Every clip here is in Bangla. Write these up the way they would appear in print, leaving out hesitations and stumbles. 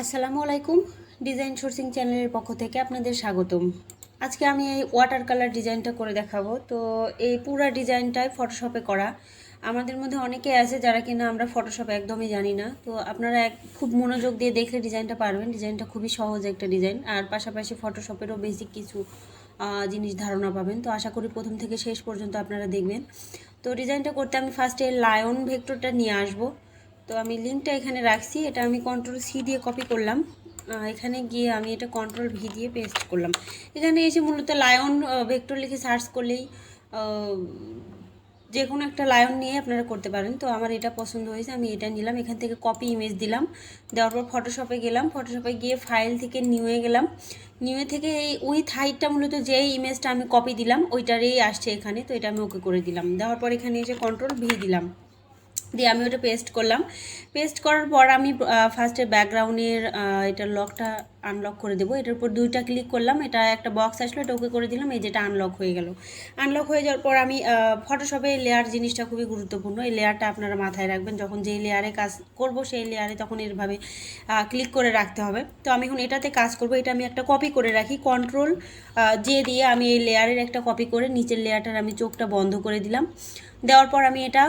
আসসালামু আলাইকুম। ডিজাইন সোর্সিং চ্যানেলের পক্ষ থেকে আপনাদের স্বাগতম। আজকে আমি এই ওয়াটার কালার ডিজাইনটা করে দেখাবো। তো এই পুরো ডিজাইনটাই ফটোশপে করা। আমাদের মধ্যে অনেকে আছে যারা কিনা আমরা ফটোশপ একদমই জানি না। তো আপনারা খুব মনোযোগ দিয়ে দেখলে ডিজাইনটা পারবেন। ডিজাইনটা খুবই সহজ একটা ডিজাইন, আর পাশাপাশি ফটোশপেরও বেসিক কিছু জিনিস ধারণা পাবেন। তো আশা করি প্রথম থেকে শেষ পর্যন্ত আপনারা দেখবেন। তো ডিজাইনটা করতে আমি ফার্স্টে লায়ন ভেক্টরটা নিয়ে আসবো। তো আমি লিঙ্কটা এখানে রাখছি, এটা আমি কন্ট্রোল-C দিয়ে কপি করলাম। এখানে গিয়ে আমি এটা কন্ট্রোল-V দিয়ে পেস্ট করলাম। এখানে এসে মূলত লায়ন ভেক্টর লিখে সার্চ করলেই যে কোনো একটা লায়ন নিয়ে আপনারা করতে পারেন। তো আমার এটা পছন্দ হয়েছে, আমি এটা নিলাম। এখান থেকে কপি ইমেজ দিলাম, দেওয়ার পর ফটোশপে গেলাম। ফটোশপে গিয়ে ফাইল থেকে নিউয়ে গেলাম। নিউয়ে থেকে এই উইথ হাইটটা মূলত যেই ইমেজটা আমি কপি দিলাম ওইটারই আসছে এখানে। তো এটা আমি ওকে করে দিলাম। দেওয়ার পর এখানে এসে কন্ট্রোল-V দিলাম, দিয়ে আমি ওটা পেস্ট করলাম। পেস্ট করার পর আমি ফার্স্টে ব্যাকগ্রাউন্ডের এটার লকটা আনলক করে দেবো। এটার উপর দুইটা ক্লিক করলাম, এটা একটা বক্স আসলো, এটা ওকে করে দিলাম। এই যেটা আনলক হয়ে গেল। আনলক হয়ে যাওয়ার পর আমি ফটোশপে লেয়ার জিনিসটা খুবই গুরুত্বপূর্ণ। এই লেয়ারটা আপনারা মাথায় রাখবেন, যখন যেই লেয়ারে কাজ করব সেই লেয়ারে তখন এরভাবে ক্লিক করে রাখতে হবে। তো আমি এখন এটাতে কাজ করব। এটা আমি একটা কপি করে রাখি, কন্ট্রোল-J দিয়ে আমি এই লেয়ারের একটা কপি করে নিচের লেয়ারটার আমি চোখটা বন্ধ করে দিলাম। দেওয়ার পর আমি এটা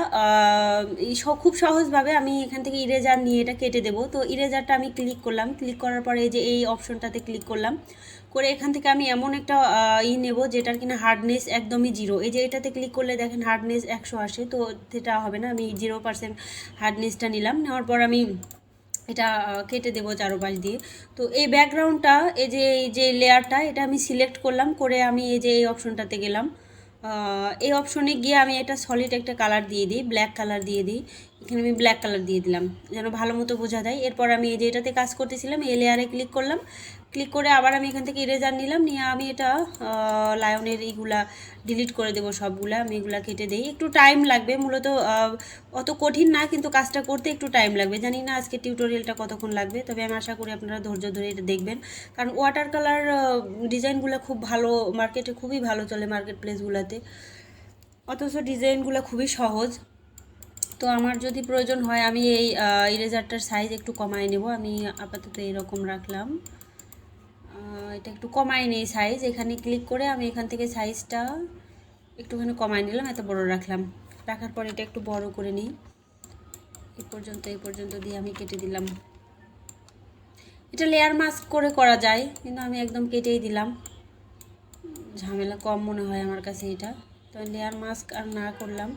খুব সহজভাবে আমি এখান থেকে ইরেজার নিয়ে এটা কেটে দেবো। তো ইরেজারটা আমি ক্লিক করলাম, ক্লিক করার পরে এই যে এই অপশনটাতে ক্লিক করলাম, করে এখান থেকে আমি এমন একটা নেব যেটার কিনা হার্ডনেস একদমই 0। এই যে এটাতে ক্লিক করলে দেখেন হার্ডনেস 100 আসে, তো সেটা হবে না। আমি 0% হার্ডনেসটা নিলাম। নেওয়ার পর আমি এটা কেটে দেবো চারোপাশ দিয়ে। তো এই ব্যাকগ্রাউন্ডটা এই যে লেয়ারটা এটা আমি সিলেক্ট করলাম, করে আমি এই যে এই অপশনটাতে গেলাম। এই অপশনে গিয়ে আমি এটা সলিড একটা কালার দিয়ে দিই, ব্ল্যাক কালার দিয়ে দিই। এখানে আমি ব্ল্যাক কালার দিয়ে দিলাম যেন ভালো মতো বোঝা যায়। এরপর আমি এই যে এটাতে কাজ করতেছিলাম, এই লেয়ারে ক্লিক করলাম। ক্লিক করে আবার আমি এখান থেকে ইরেজার নিলাম, নিয়ে আমি এটা লায়নের এইগুলা ডিলিট করে দেবো সবগুলা। আমি এগুলা কেটে দিই। একটু টাইম লাগবে, মূলত অত কঠিন না, কিন্তু কাজটা করতে একটু টাইম লাগবে। জানি না আজকে টিউটোরিয়ালটা কতক্ষণ লাগবে, তবে আমি আশা করি আপনারা ধৈর্য ধরে এটা দেখবেন। কারণ ওয়াটার কালার ডিজাইনগুলো খুব ভালো, মার্কেটে খুবই ভালো চলে, মার্কেট প্লেসগুলোতে, অথচ ডিজাইনগুলো খুবই সহজ। তো আমার যদি প্রয়োজন হয় আমি এই ইরেজারটার সাইজ একটু কমায় নেব। আমি আপাতত এরকম রাখলাম, এটা একটু কমায় নেই সাইজ। এখানে ক্লিক করে আমি এখান থেকে সাইজটা একটুখানি কমায় নিলাম, এত বড় রাখলাম। রাখার পর এটা একটু বড় করে নিই। এই পর্যন্ত দিয়ে আমি কেটে দিলাম। এটা লেয়ার মাস্ক করে করা যায়, কিন্তু আমি একদম কেটেই দিলাম, ঝামেলা কম মনে হয় আমার কাছে এটা। তো লেয়ার মাস্ক আর না করলাম।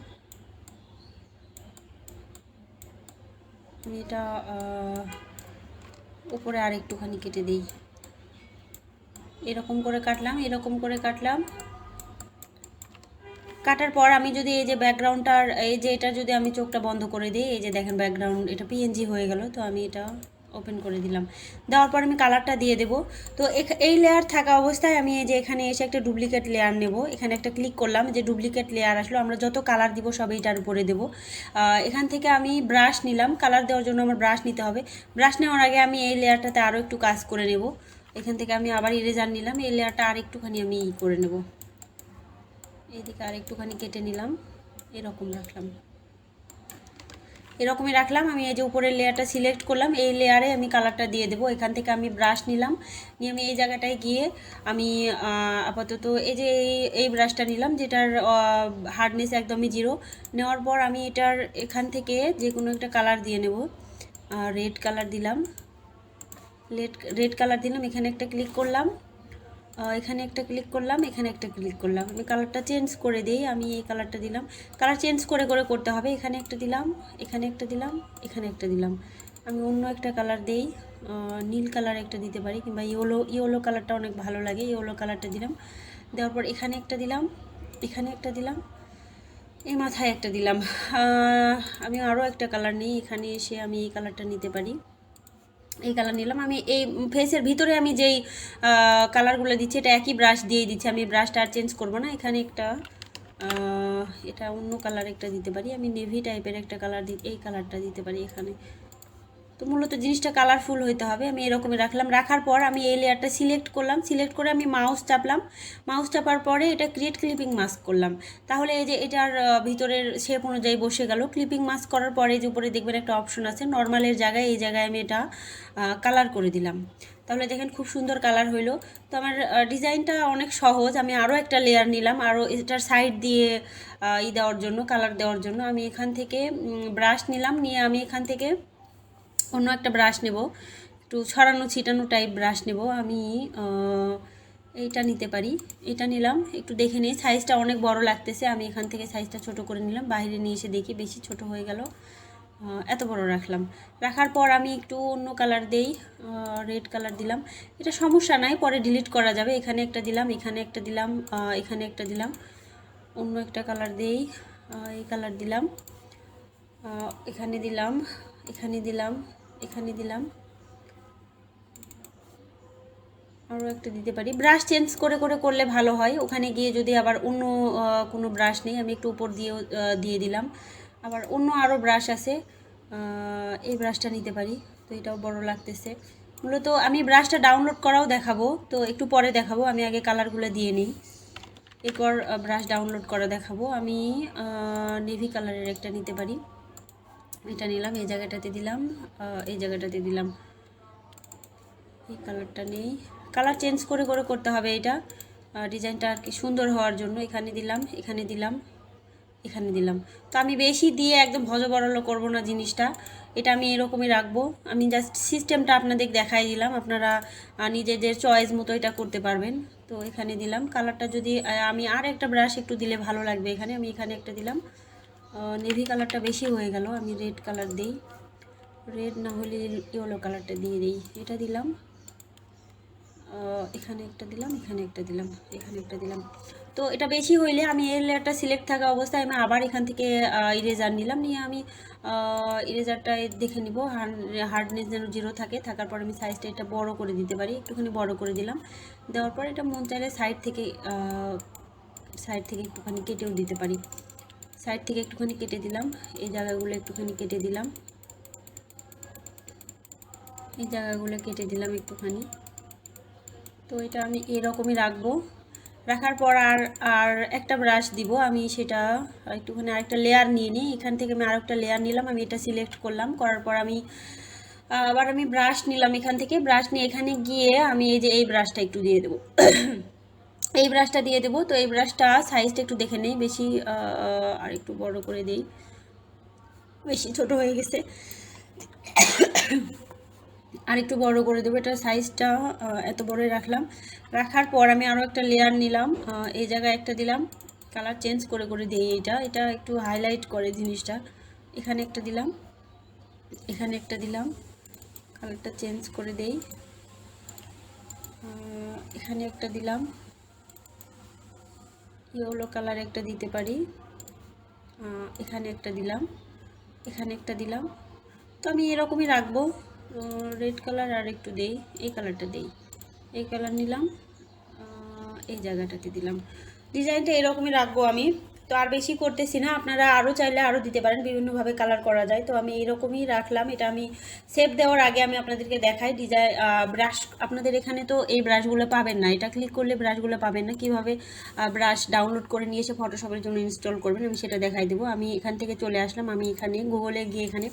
আমি এটা উপরে আর একটুখানি কেটে দিই। এরকম করে কাটলাম। কাটার পর আমি যদি এই যে ব্যাকগ্রাউন্ডটার এই যে এটা যদি আমি চোখটা বন্ধ করে দিই, এই যে দেখেন ব্যাকগ্রাউন্ড এটা পিএনজি হয়ে গেল। তো আমি এটা ওপেন করে দিলাম। দেওয়ার পর আমি কালারটা দিয়ে দেবো। তো এই লেয়ার থাকা অবস্থায় আমি এই যে এখানে এসে একটা ডুপ্লিকেট লেয়ার নেব। এখানে একটা ক্লিক করলাম, যে ডুপ্লিকেট লেয়ার আসলো। আমরা যত কালার দিব সব এইটার উপরে দেবো। এখান থেকে আমি ব্রাশ নিলাম, কালার দেওয়ার জন্য আমার ব্রাশ নিতে হবে। ব্রাশ নেওয়ার আগে আমি এই লেয়ারটাতে আরও একটু কাজ করে নেব। এখান থেকে আমি আবার ইরেজার নিলাম, এই লেয়ারটা আর একটুখানি আমি করে নেব। এইদিকে আর একটুখানি কেটে নিলাম, এরকমই রাখলাম। আমি এই যে উপরের লেয়ারটা সিলেক্ট করলাম, এই লেয়ারে আমি কালারটা দিয়ে দেবো। এখান থেকে আমি ব্রাশ নিলাম, নিয়ে আমি এই জায়গাটায় গিয়ে আমি আপাতত এই যে এই ব্রাশটা নিলাম, যেটার হার্ডনেস একদমই 0। নেওয়ার পর আমি এটার এখান থেকে যে কোনো একটা কালার দিয়ে নেব। রেড কালার দিলাম, এখানে একটা ক্লিক করলাম, এখানে একটা ক্লিক করলাম, এখানে একটা ক্লিক করলাম। আমি কালারটা চেঞ্জ করে দিই। আমি এই কালারটা দিলাম, কালার চেঞ্জ করে করতে হবে। এখানে একটা দিলাম, এখানে একটা দিলাম, এখানে একটা দিলাম। আমি অন্য একটা কালার দিই, নীল কালার একটা দিতে পারি, কিংবা ইয়েলো কালারটা অনেক ভালো লাগে, ইয়েলো কালারটা দিলাম। দেওয়ার পর এখানে একটা দিলাম, এখানে একটা দিলাম, এই মাথায় একটা দিলাম। আমি আরও একটা কালার নিই, এখানে এসে আমি এই কালারটা নিতে পারি। এই কালার নিলাম। আমি এই ফেসের ভিতরে আমি যেই কালারগুলো দিচ্ছি এটা একই ব্রাশ দিয়ে দিচ্ছি, আমি ব্রাশটা আর চেঞ্জ করবো না। এখানে একটা এটা অন্য কালার একটা দিতে পারি, আমি নেভি টাইপের একটা কালার এই কালারটা দিতে পারি এখানে। তো মূলত জিনিসটা কালারফুল হইতে হবে। আমি এরকমই রাখলাম। রাখার পর আমি এই লেয়ারটা সিলেক্ট করলাম, সিলেক্ট করে আমি মাউস চাপলাম, মাউস চাপার পরে এটা ক্রিয়েট ক্লিপিং মাস্ক করলাম। তাহলে এই যে এটার ভিতরের শেপ অনুযায়ী বসে গেল। ক্লিপিং মাস্ক করার পরে যে উপরে দেখবেন একটা অপশন আছে নর্মালের জায়গায়, এই জায়গায় আমি এটা কালার করে দিলাম। তাহলে দেখেন খুব সুন্দর কালার হইলো। তো আমার ডিজাইনটা অনেক সহজ। আমি আরও একটা লেয়ার নিলাম, আরও এটার সাইড দিয়ে দেওয়ার জন্য, কালার দেওয়ার জন্য আমি এখান থেকে ব্রাশ নিলাম, নিয়ে আমি এখান থেকে অন্য একটা ব্রাশ নেব, একটু ছড়ানো ছিটানো টাইপ ব্রাশ নেব। আমি এইটা নিতে পারি, এটা নিলাম। একটু দেখে নিই, সাইজটা অনেক বড় লাগতেছে, আমি এখান থেকে সাইজটা ছোট করে নিলাম। বাইরে নিয়ে এসে দেখি বেশি ছোট হয়ে গেল, এত বড় রাখলাম। রাখার পর আমি একটু অন্য কালার দেই, রেড কালার দিলাম। এটা সমস্যা নাই, পরে ডিলিট করা যাবে। এখানে একটা দিলাম, এখানে একটা দিলাম, এখানে একটা দিলাম। অন্য একটা কালার দেই, এই কালার দিলাম, এখানে দিলাম, এখানে দিলাম, এখানে দিলাম, আরও একটা দিতে পারি। ব্রাশ চেঞ্জ করে করে করলে ভালো হয়। ওখানে গিয়ে যদি আবার অন্য কোনো ব্রাশ নেই, আমি একটু উপর দিয়েও দিয়ে দিলাম। আবার অন্য আরও ব্রাশ আছে, এই ব্রাশটা নিতে পারি। তো এটাও বড় লাগতেছে। মূলত আমি ব্রাশটা ডাউনলোড করাও দেখাবো, তো একটু পরে দেখাবো। আমি আগে কালারগুলো দিয়ে নিই, এরপর ব্রাশ ডাউনলোড করা দেখাবো। আমি নেভি কালারের একটা নিতে পারি, এটা নিলাম, এই জায়গাটাতে দিলাম, এই জায়গাটাতে দিলাম। এই কালারটা নেই, কালার চেঞ্জ করে করে করতে হবে এটা, ডিজাইনটা আর কি সুন্দর হওয়ার জন্য। এখানে দিলাম, এখানে দিলাম, এখানে দিলাম। তো আমি বেশি দিয়ে একদম ভজবরল করব না জিনিসটা, এটা আমি এরকমই রাখবো। আমি জাস্ট সিস্টেমটা আপনাদের দেখাই দিলাম, আপনারা নিজেদের চয়েস মতো এটা করতে পারবেন। তো এখানে দিলাম কালারটা, যদি আমি আর একটা ব্রাশ একটু দিলে ভালো লাগবে। এখানে আমি এখানে একটা দিলাম, নেভি কালারটা বেশি হয়ে গেল, আমি রেড কালার দিই। রেড না হলে ইয়েলো কালারটা দিয়ে দিই, এটা দিলাম, এখানে একটা দিলাম, এখানে একটা দিলাম, এখানে একটা দিলাম। তো এটা বেশি হইলে আমি এই লেয়ারটা সিলেক্ট থাকা অবস্থায় আমি আবার এখান থেকে ইরেজার নিলাম, নিয়ে আমি ইরেজারটা দেখে নিব হার্ডনেস যেন 0 থাকে। থাকার পর আমি সাইজটা এটা বড় করে দিতে পারি, একটুখানি বড় করে দিলাম। দেওয়ার পর এটা মন চাইলে সাইড থেকে একটুখানি কেটেও দিতে পারি। সাইড থেকে একটুখানি কেটে দিলাম, এই জায়গাগুলো একটুখানি কেটে দিলাম, এই জায়গাগুলো কেটে দিলাম একটুখানি। তো এটা আমি এরকমই রাখবো। রাখার পর আর একটা ব্রাশ দিব, আমি সেটা একটুখানি আরেকটা লেয়ার নিয়ে নিই। এখান থেকে আমি আরেকটা লেয়ার নিলাম, আমি এটা সিলেক্ট করলাম। করার পর আমি আবার আমি ব্রাশ নিলাম, এখান থেকে ব্রাশ নিয়ে এখানে গিয়ে আমি এই যে এই ব্রাশটা একটু দিয়ে দেবো, এই ব্রাশটা দিয়ে দেবো। তো এই ব্রাশটা সাইজটা একটু দেখে নেই, বেশি আর একটু বড় করে দিই, বেশি ছোট হয়ে গেছে, আর একটু বড় করে দেবো। এটার সাইজটা এত বড়ই রাখলাম। রাখার পর আমি আরও একটা লেয়ার নিলাম, এই জায়গায় একটা দিলাম, কালার চেঞ্জ করে করে দিই। এটা একটু হাইলাইট করে জিনিসটা। এখানে একটা দিলাম, এখানে একটা দিলাম, কালারটা চেঞ্জ করে দেই। এখানে একটা দিলাম, ইয়েলো কালার একটা দিতে পারি, এখানে একটা দিলাম, এখানে একটা দিলাম। তো আমি এরকমই রাখবো। রেড কালার আর একটু দেই, এই কালারটা দেই, এই কালার নিলাম, এই জায়গাটাতে দিলাম। ডিজাইনটা এরকমই রাখবো আমি। তো আর বেশি করতেছি না, আপনারা আরও চাইলে আরও দিতে পারেন, বিভিন্নভাবে কালার করা যায়। তো আমি এরকমই রাখলাম। এটা আমি শেপ দেওয়ার আগে আমি আপনাদেরকে দেখাই ডিজাইন ব্রাশ। আপনাদের এখানে তো এই ব্রাশগুলো পাবেন না, এটা ক্লিক করলে ব্রাশগুলো পাবেন না। কীভাবে ব্রাশ ডাউনলোড করে নিয়ে এসে ফটোশপের জন্য ইনস্টল করবেন আমি সেটা দেখাই দেবো। আমি এখান থেকে চলে আসলাম, আমি এখানে গুগলে গিয়ে এখানে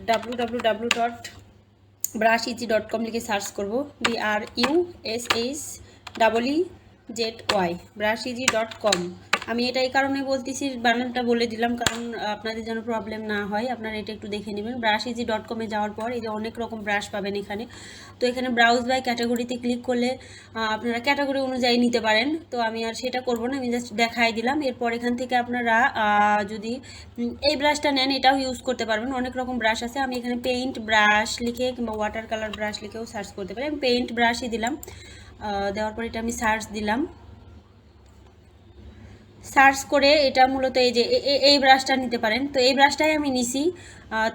www.brusheasy.com লিখে সার্চ করবো, BRUSHEZY brusheasy.com। আমি এটা এই কারণে বলতেছি, বানানটা বলে দিলাম কারণ আপনাদের যেন প্রবলেম না হয়। আপনারা এটা একটু দেখে নেবেন। brusheasy.com-এ যাওয়ার পর এই যে অনেক রকম ব্রাশ পাবেন এখানে। তো এখানে ব্রাউজ বাই ক্যাটাগরিতে ক্লিক করলে আপনারা ক্যাটাগরি অনুযায়ী নিতে পারেন। তো আমি আর সেটা করব না, আমি জাস্ট দেখাই দিলাম। এরপর এখান থেকে আপনারা যদি এই ব্রাশটা নেন এটাও ইউজ করতে পারবেন। অনেক রকম ব্রাশ আছে। আমি এখানে পেইন্ট ব্রাশ লিখে কিংবা ওয়াটার কালার ব্রাশ লিখেও সার্চ করতে পারি। আমি পেইন্ট ব্রাশই দিলাম। দেওয়ার পর এটা আমি সার্চ দিলাম। সার্চ করে এটা মূলত এই যে এই ব্রাশটা নিতে পারেন। তো এই ব্রাশটাই আমি নিছি।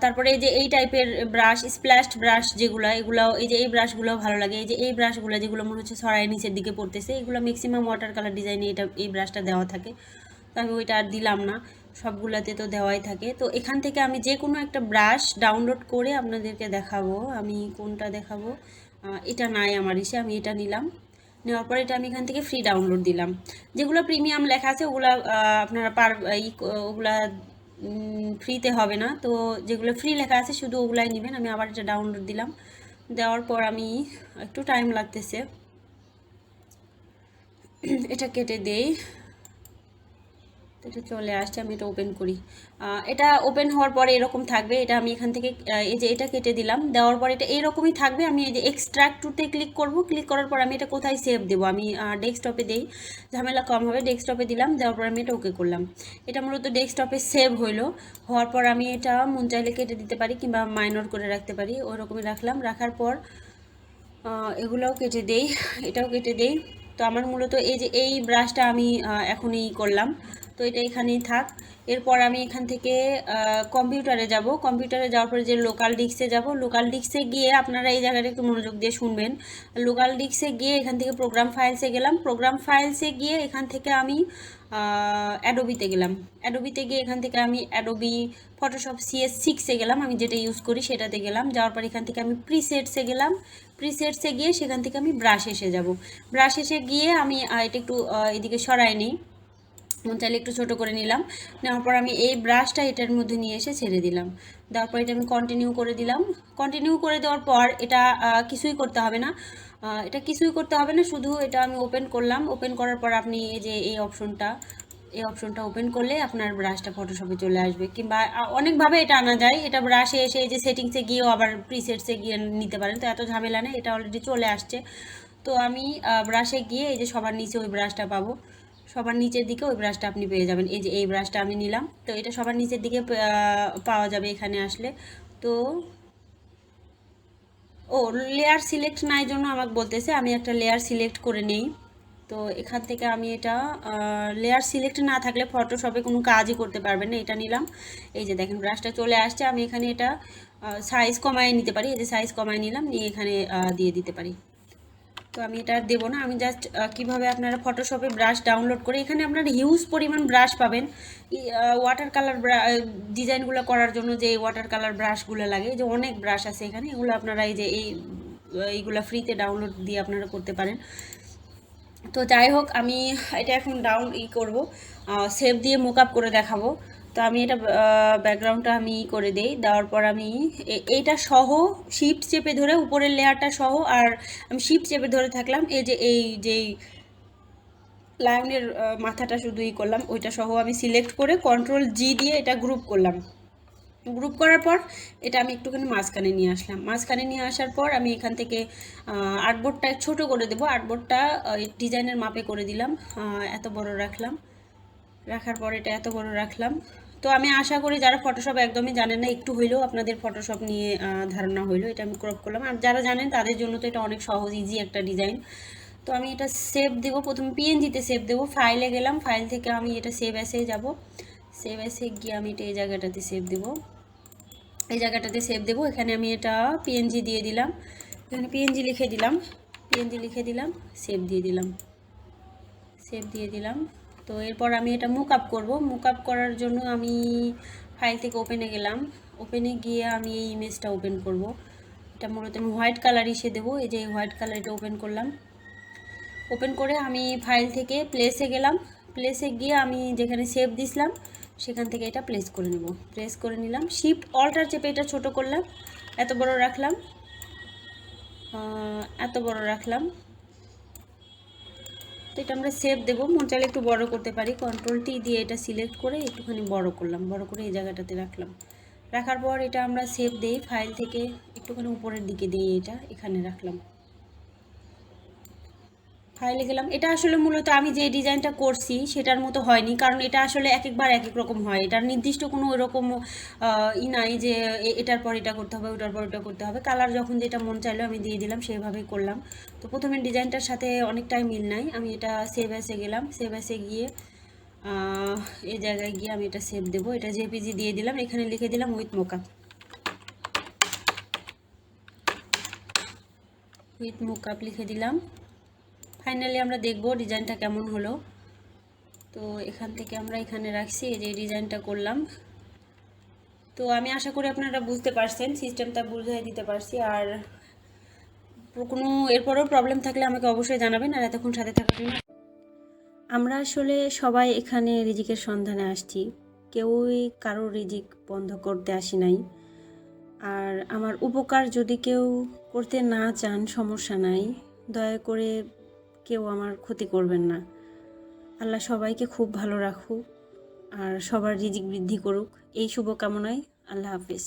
তারপরে এই যে এই টাইপের ব্রাশ, স্প্ল্যাশড ব্রাশ যেগুলো, এগুলো এই যে এই ব্রাশগুলো ভালো লাগে। এই যে এই ব্রাশগুলো যেগুলো মনে হচ্ছে সরাই নিচের দিকে পড়তেছে, এগুলো ম্যাক্সিমাম ওয়াটার কালার ডিজাইনে এই ব্রাশটা দেওয়া থাকে। তো আমি ওইটা আর দিলাম না। সবগুলাতে তো দেওয়াই থাকে। তো এখান থেকে আমি যে কোনো একটা ব্রাশ ডাউনলোড করে আপনাদেরকে দেখাবো। আমি কোনটা দেখাবো, এটা নাই আমার ইসে, আমি এটা নিলাম। নেওয়ার পর এটা আমি এখান থেকে ফ্রি ডাউনলোড দিলাম। যেগুলো প্রিমিয়াম লেখা আছে ওগুলা আপনারা ওগুলা ফ্রিতে হবে না। তো যেগুলো ফ্রি লেখা আছে শুধু ওগুলাই নেবেন। আমি আবার এটা ডাউনলোড দিলাম। দেওয়ার পর আমি একটু টাইম লাগতেছে, এটা কেটে দেই। এটা চলে আসছে, আমি এটা ওপেন করি। এটা ওপেন হওয়ার পরে এরকম থাকবে। এটা আমি এখান থেকে এই যে এটা কেটে দিলাম, দেওয়ার পর এটা এরকমই থাকবে। আমি এই যে এক্সট্রাক্ট টুতে ক্লিক করব, ক্লিক করার পর আমি এটা কোথায় সেভ দেবো, আমি ডেস্কটপে দেই, ঝামেলা কম হবে। ডেস্কটপে দিলাম, দেওয়ার পর আমি এটা ওকে করলাম। এটা মূলত ডেস্কটপে সেভ হইলো। হওয়ার পর আমি এটা মন চাইলে কেটে দিতে পারি কিংবা মাইনর করে রাখতে পারি, ওই রকমই রাখলাম। রাখার পর এগুলোও কেটে দেই, এটাও কেটে দেই। তো আমার মূলত এই যে এই ব্রাশটা আমি এখনই করলাম, তো এটা এখানেই থাক। এরপর আমি এখান থেকে কম্পিউটারে যাব। কম্পিউটারে যাওয়ার পরে যে লোকাল ডিস্কে যাব, লোকাল ডিস্কে গিয়ে আপনারা এই জায়গাটা একটু মনোযোগ দিয়ে শুনবেন। লোকাল ডিস্কে গিয়ে এখান থেকে প্রোগ্রাম ফাইলসে গেলাম। প্রোগ্রাম ফাইলসে গিয়ে এখান থেকে আমি অ্যাডোবিতে গেলাম। অ্যাডোবিতে গিয়ে এখান থেকে আমি অ্যাডোবি ফটোশপ CS6-এ গেলাম, আমি যেটা ইউজ করি সেটাতে গেলাম। যাওয়ার পর এখান থেকে আমি প্রিসেটসে গেলাম। প্রিসেটসে গিয়ে সেখান থেকে আমি ব্রাশ এসে যাব। ব্রাশ এসে গিয়ে আমি এটা একটু এদিকে সরাই নিই, মন চাইলে একটু ছোটো করে নিলাম। নেওয়ার পর আমি এই ব্রাশটা এটার মধ্যে নিয়ে এসে ছেড়ে দিলাম। দেওয়ার পর এটা আমি কন্টিনিউ করে দিলাম। কন্টিনিউ করে দেওয়ার পর এটা কিছুই করতে হবে না, শুধু এটা আমি ওপেন করলাম। ওপেন করার পর আপনি এই যে এই অপশনটা ওপেন করলে আপনার ব্রাশটা ফটোশপে চলে আসবে। কিংবা অনেকভাবে এটা আনা যায়। এটা ব্রাশে এসে এই যে সেটিংসে গিয়েও আবার প্রিসেটসে গিয়ে নিতে পারেন, তো এত ঝামেলা নেই, এটা অলরেডি চলে আসছে। তো আমি ব্রাশে গিয়ে এই যে সবার নিচে ওই ব্রাশটা পাবো, সবার নিচের দিকে ওই ব্রাশটা আপনি পেয়ে যাবেন। এই যে এই ব্রাশটা আমি নিলাম, তো এটা সবার নিচের দিকে পাওয়া যাবে এখানে আসলে। তো লেয়ার সিলেক্ট নাই জন্য আমাকে বলতেছে আমি একটা লেয়ার সিলেক্ট করে নেই। তো এখান থেকে আমি এটা লেয়ার সিলেক্ট না থাকলে ফটোশপে কোনো কাজই করতে পারবেন না। এটা নিলাম, এই যে দেখেন ব্রাশটা চলে আসছে। আমি এখানে এটা সাইজ কমায় নিতে পারি, এই যে সাইজ কমায় নিলাম, নিয়ে এখানে দিয়ে দিতে পারি। তো আমি এটা আর দেবো না। আমি জাস্ট কীভাবে আপনারা ফটোশপে ব্রাশ ডাউনলোড করে এখানে আপনারা হিউজ পরিমাণ ব্রাশ পাবেন। ওয়াটার কালার ডিজাইনগুলো করার জন্য যে ওয়াটার কালার ব্রাশগুলো লাগে, যে অনেক ব্রাশ আছে এখানে, এগুলো আপনারা এই যে এইগুলো ফ্রিতে ডাউনলোড দিয়ে আপনারা করতে পারেন। তো যাই হোক, আমি এটা এখন করব, সেভ দিয়ে মোকআপ করে দেখাবো। তো আমি এটা ব্যাকগ্রাউন্ডটা আমি করে দেই। দেওয়ার পর আমি এইটা সহ শিফট চেপে ধরে উপরের লেয়ারটা সহ, আর আমি শিফট চেপে ধরে থাকলাম, এই যে যেই লায়নের মাথাটা শুধুই করলাম, ওইটা সহ আমি সিলেক্ট করে Ctrl+G দিয়ে এটা গ্রুপ করলাম। গ্রুপ করার পর এটা আমি একটুখানি মাঝখানে নিয়ে আসলাম। মাঝখানে নিয়ে আসার পর আমি এখান থেকে আর্টবোর্ডটা ছোট করে দেবো। আর্টবোর্ডটা ডিজাইনের মাপে করে দিলাম, এত বড় রাখলাম। রাখার পর এটা এত বড় রাখলাম। তো আমি আশা করি যারা ফটোশপ একদমই জানেন না, একটু হইলেও আপনাদের ফটোশপ নিয়ে ধারণা হইলো। এটা আমি ক্রপ করলাম। আর যারা জানেন তাদের জন্য তো এটা অনেক সহজ, ইজি একটা ডিজাইন। তো আমি এটা সেভ দেবো, প্রথমে PNG-তে সেভ দেবো। ফাইলে গেলাম, ফাইল থেকে আমি এটা সেভ অ্যাসে যাব। সেভ অ্যাসে গিয়ে আমি এটা এই জায়গাটাতে সেভ দেবো, এই জায়গাটাতে সেভ দেবো। এখানে আমি এটা PNG দিয়ে দিলাম, এখানে PNG লিখে দিলাম, সেভ দিয়ে দিলাম, সেভ দিয়ে দিলাম। তো এরপর আমি এটা মুকআপ করব। মুকআপ করার জন্য আমি ফাইল থেকে ওপেনে গেলাম, ওপেনে গিয়ে আমি এই ইমেজটা ওপেন করব। এটা মূলত আমি হোয়াইট কালার ইসে দেবো, এই যে হোয়াইট কালার, এটা ওপেন করলাম। ওপেন করে আমি ফাইল থেকে প্লেসে গেলাম, প্লেসে গিয়ে আমি যেখানে সেভ দিছিলাম সেখান থেকে এটা প্লেস করে নেব। প্রেস করে নিলাম, শিফট অল্টার চেপে এটা ছোট করলাম, এত বড় রাখলাম, এত বড় রাখলাম। তো এটা আমরা সেভ দেবো, মন চাইলে একটু বড় করতে পারি। Ctrl+T দিয়ে এটা সিলেক্ট করে একটুখানি বড় করলাম, বড় করে এই জায়গাটাতে রাখলাম। রাখার পর এটা আমরা সেভ দেই, ফাইল থেকে একটুখানি উপরের দিকে দিয়ে এটা এখানে রাখলাম। ফাইলে গেলাম। এটা আসলে মূলত আমি যে ডিজাইনটা করছি সেটার মতো হয়নি, কারণ এটা আসলে এক একবার এক এক রকম হয়। এটার নির্দিষ্ট কোনো ওইরকম নাই যে এটার পর এটা করতে হবে, ওটার পর ওটা করতে হবে। কালার যখন যেটা মন চাইলো আমি দিয়ে দিলাম, সেভাবেই করলাম। তো প্রথমে ডিজাইনটার সাথে অনেকটাই মিল নাই। আমি এটা সেভ অ্যাসে গেলাম, সেভ অ্যাসে গিয়ে এই জায়গায় গিয়ে আমি এটা সেভ দেবো। এটা JPG দিয়ে দিলাম, এখানে লিখে দিলাম উইথ মোকআপ লিখে দিলাম। ফাইনালি আমরা দেখব ডিজাইনটা কেমন হলো। তো এখান থেকে আমরা এখানে রাখছি, এই যে ডিজাইনটা করলাম। তো আমি আশা করি আপনারা বুঝতে পারছেন, সিস্টেমটা বুঝিয়ে দিতে পারছি। আর কোনো এরপরেও প্রবলেম থাকলে আমাকে অবশ্যই জানাবেন। আর এতক্ষণ সাথে থাকার জন্য। আমরা আসলে সবাই এখানে রিজিকের সন্ধানে আসছি, কেউই কারো রিজিক বন্ধ করতে আসি নাই। আর আমার উপকার যদি কেউ করতে না চান সমস্যা নাই, দয়া করে কেউ আমার ক্ষতি করবেন না। আল্লাহ সবাইকে খুব ভালো রাখুক আর সবার রিজিক বৃদ্ধি করুক, এই শুভকামনায়। আল্লাহ হাফিজ।